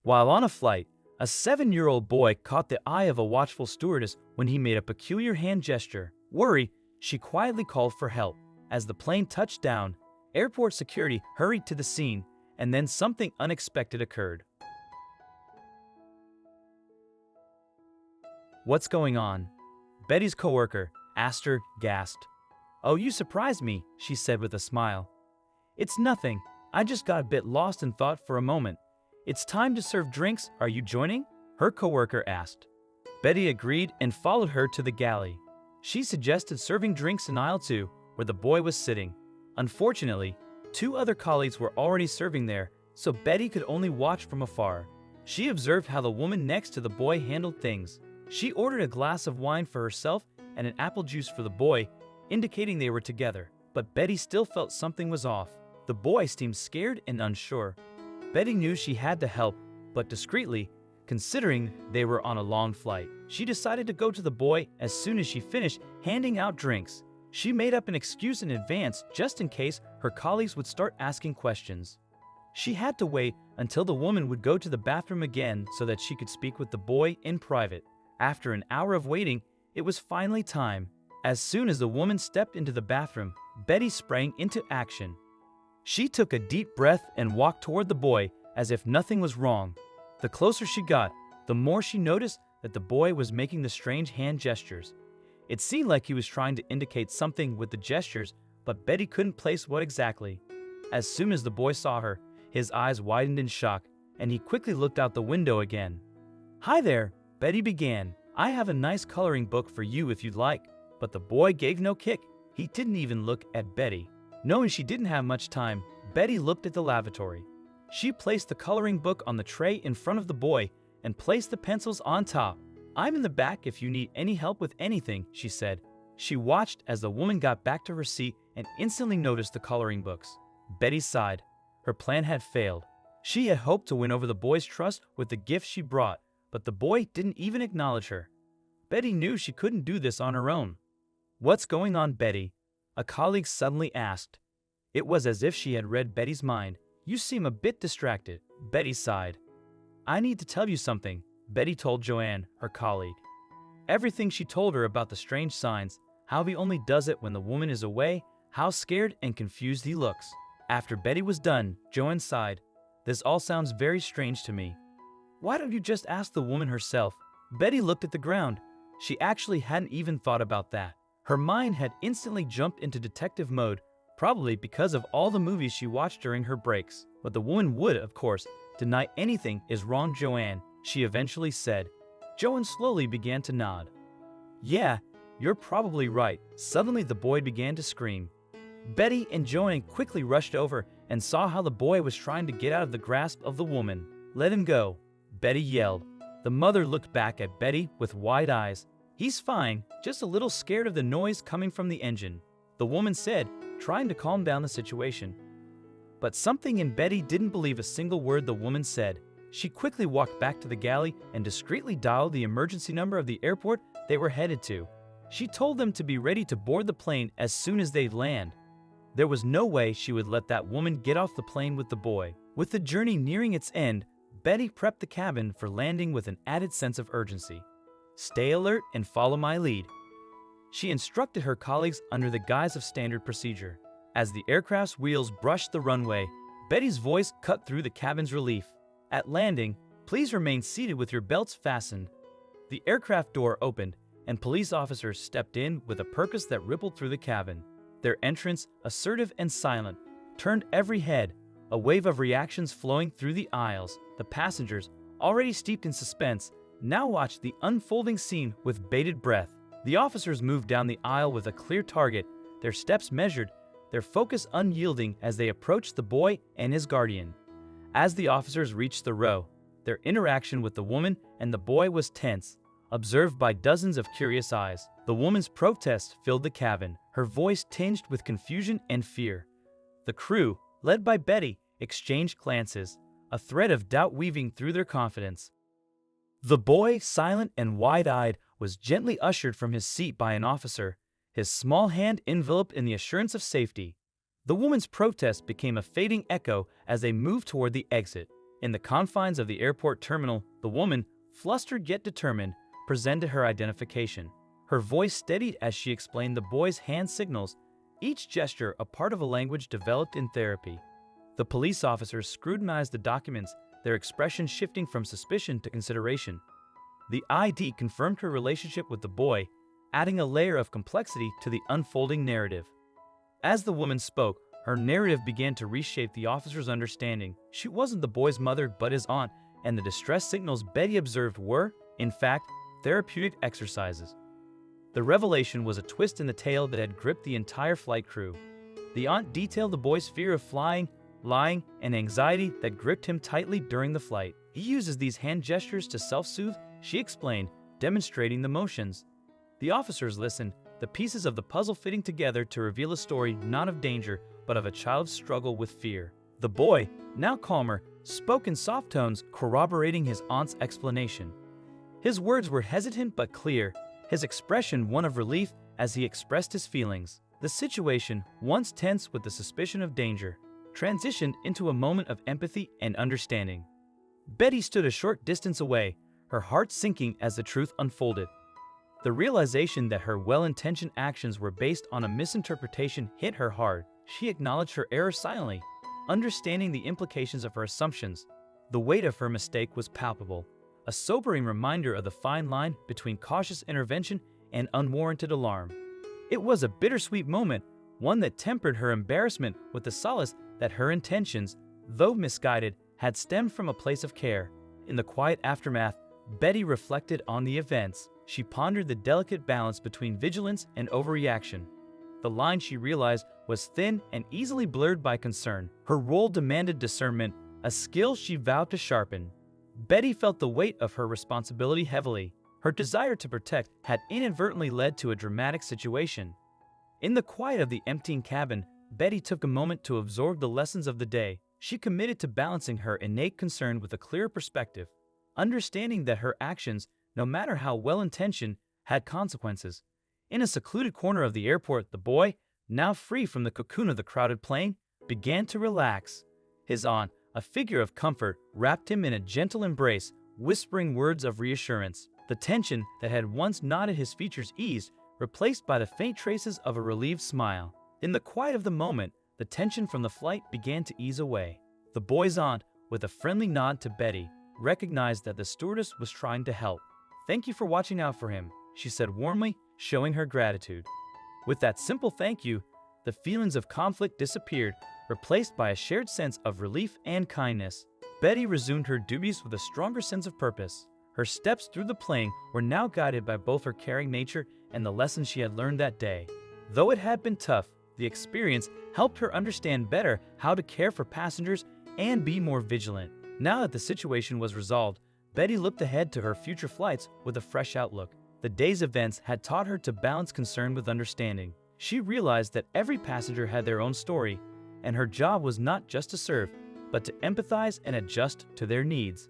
While on a flight, a 7-year-old boy caught the eye of a watchful stewardess when he made a peculiar hand gesture. Worried, she quietly called for help. As the plane touched down, airport security hurried to the scene, and then something unexpected occurred. "What's going on?" Betty's coworker asked her, gasped. "Oh, you surprised me," she said with a smile. "It's nothing. I just got a bit lost in thought for a moment. It's time to serve drinks. Are you joining?" her coworker asked. Betty agreed and followed her to the galley. She suggested serving drinks in aisle 2, where the boy was sitting. Unfortunately, 2 other colleagues were already serving there, so Betty could only watch from afar. She observed how the woman next to the boy handled things. She ordered a glass of wine for herself and an apple juice for the boy, indicating they were together. But Betty still felt something was off. The boy seemed scared and unsure. Betty knew she had to help, but discreetly, considering they were on a long flight. She decided to go to the boy as soon as she finished handing out drinks. She made up an excuse in advance just in case her colleagues would start asking questions. She had to wait until the woman would go to the bathroom again so that she could speak with the boy in private. After an hour of waiting, it was finally time. As soon as the woman stepped into the bathroom, Betty sprang into action. She took a deep breath and walked toward the boy as if nothing was wrong. The closer she got, the more she noticed that the boy was making the strange hand gestures. It seemed like he was trying to indicate something with the gestures, but Betty couldn't place what exactly. As soon as the boy saw her, his eyes widened in shock, and he quickly looked out the window again. "Hi there," Betty began. "I have a nice coloring book for you if you'd like." But the boy gave no kick. He didn't even look at Betty. Knowing she didn't have much time, Betty looked at the lavatory. She placed the coloring book on the tray in front of the boy and placed the pencils on top. "I'm in the back if you need any help with anything," she said. She watched as the woman got back to her seat and instantly noticed the coloring books. Betty sighed. Her plan had failed. She had hoped to win over the boy's trust with the gift she brought, but the boy didn't even acknowledge her. Betty knew she couldn't do this on her own. "What's going on, Betty?" a colleague suddenly asked. It was as if she had read Betty's mind. "You seem a bit distracted." Betty sighed. "I need to tell you something," Betty told Joanne, her colleague. Everything she told her about the strange signs, how he only does it when the woman is away, how scared and confused he looks. After Betty was done, Joanne sighed. "This all sounds very strange to me. Why don't you just ask the woman herself?" Betty looked at the ground. She actually hadn't even thought about that. Her mind had instantly jumped into detective mode, probably because of all the movies she watched during her breaks. But the woman would, of course, deny anything is wrong, Joanne, she eventually said. Joanne slowly began to nod. "Yeah, you're probably right." Suddenly the boy began to scream. Betty and Joanne quickly rushed over and saw how the boy was trying to get out of the grasp of the woman. "Let him go," Betty yelled. The mother looked back at Betty with wide eyes. "He's fine, just a little scared of the noise coming from the engine," the woman said, trying to calm down the situation. But something in Betty didn't believe a single word the woman said. She quickly walked back to the galley and discreetly dialed the emergency number of the airport they were headed to. She told them to be ready to board the plane as soon as they'd land. There was no way she would let that woman get off the plane with the boy. With the journey nearing its end, Betty prepped the cabin for landing with an added sense of urgency. "Stay alert and follow my lead," she instructed her colleagues under the guise of standard procedure. As the aircraft's wheels brushed the runway, Betty's voice cut through the cabin's relief. "At landing, please remain seated with your belts fastened." The aircraft door opened, and police officers stepped in with a purpose that rippled through the cabin. Their entrance, assertive and silent, turned every head, a wave of reactions flowing through the aisles. The passengers, already steeped in suspense, now watched the unfolding scene with bated breath. The officers moved down the aisle with a clear target, their steps measured, their focus unyielding as they approached the boy and his guardian. As the officers reached the row, their interaction with the woman and the boy was tense, observed by dozens of curious eyes. The woman's protest filled the cabin, her voice tinged with confusion and fear. The crew, led by Betty, exchanged glances, a thread of doubt weaving through their confidence. The boy, silent and wide-eyed, was gently ushered from his seat by an officer, his small hand enveloped in the assurance of safety. The woman's protest became a fading echo as they moved toward the exit. In the confines of the airport terminal, the woman, flustered yet determined, presented her identification. Her voice steadied as she explained the boy's hand signals, each gesture a part of a language developed in therapy. The police officers scrutinized the documents, their expression shifting from suspicion to consideration. The ID confirmed her relationship with the boy, adding a layer of complexity to the unfolding narrative. As the woman spoke, her narrative began to reshape the officer's understanding. She wasn't the boy's mother but his aunt, and the distress signals Betty observed were, in fact, therapeutic exercises. The revelation was a twist in the tale that had gripped the entire flight crew. The aunt detailed the boy's fear of flying, lying, and anxiety that gripped him tightly during the flight. He uses these hand gestures to self-soothe, she explained, demonstrating the motions. The officers listened, the pieces of the puzzle fitting together to reveal a story not of danger, but of a child's struggle with fear. The boy, now calmer, spoke in soft tones, corroborating his aunt's explanation. His words were hesitant but clear, his expression one of relief as he expressed his feelings. The situation, once tense with the suspicion of danger, transitioned into a moment of empathy and understanding. Betty stood a short distance away, her heart sinking as the truth unfolded. The realization that her well-intentioned actions were based on a misinterpretation hit her hard. She acknowledged her error silently, understanding the implications of her assumptions. The weight of her mistake was palpable, a sobering reminder of the fine line between cautious intervention and unwarranted alarm. It was a bittersweet moment, one that tempered her embarrassment with the solace that her intentions, though misguided, had stemmed from a place of care. In the quiet aftermath, Betty reflected on the events. She pondered the delicate balance between vigilance and overreaction. The line, she realized, was thin and easily blurred by concern. Her role demanded discernment, a skill she vowed to sharpen. Betty felt the weight of her responsibility heavily. Her desire to protect had inadvertently led to a dramatic situation. In the quiet of the emptying cabin, Betty took a moment to absorb the lessons of the day. She committed to balancing her innate concern with a clearer perspective, understanding that her actions, no matter how well-intentioned, had consequences. In a secluded corner of the airport, the boy, now free from the cocoon of the crowded plane, began to relax. His aunt, a figure of comfort, wrapped him in a gentle embrace, whispering words of reassurance. The tension that had once knotted his features eased, replaced by the faint traces of a relieved smile. In the quiet of the moment, the tension from the flight began to ease away. The boy's aunt, with a friendly nod to Betty, recognized that the stewardess was trying to help. "Thank you for watching out for him," she said warmly, showing her gratitude. With that simple thank you, the feelings of conflict disappeared, replaced by a shared sense of relief and kindness. Betty resumed her duties with a stronger sense of purpose. Her steps through the plane were now guided by both her caring nature and the lessons she had learned that day. Though it had been tough, the experience helped her understand better how to care for passengers and be more vigilant. Now that the situation was resolved, Betty looked ahead to her future flights with a fresh outlook. The day's events had taught her to balance concern with understanding. She realized that every passenger had their own story, and her job was not just to serve, but to empathize and adjust to their needs.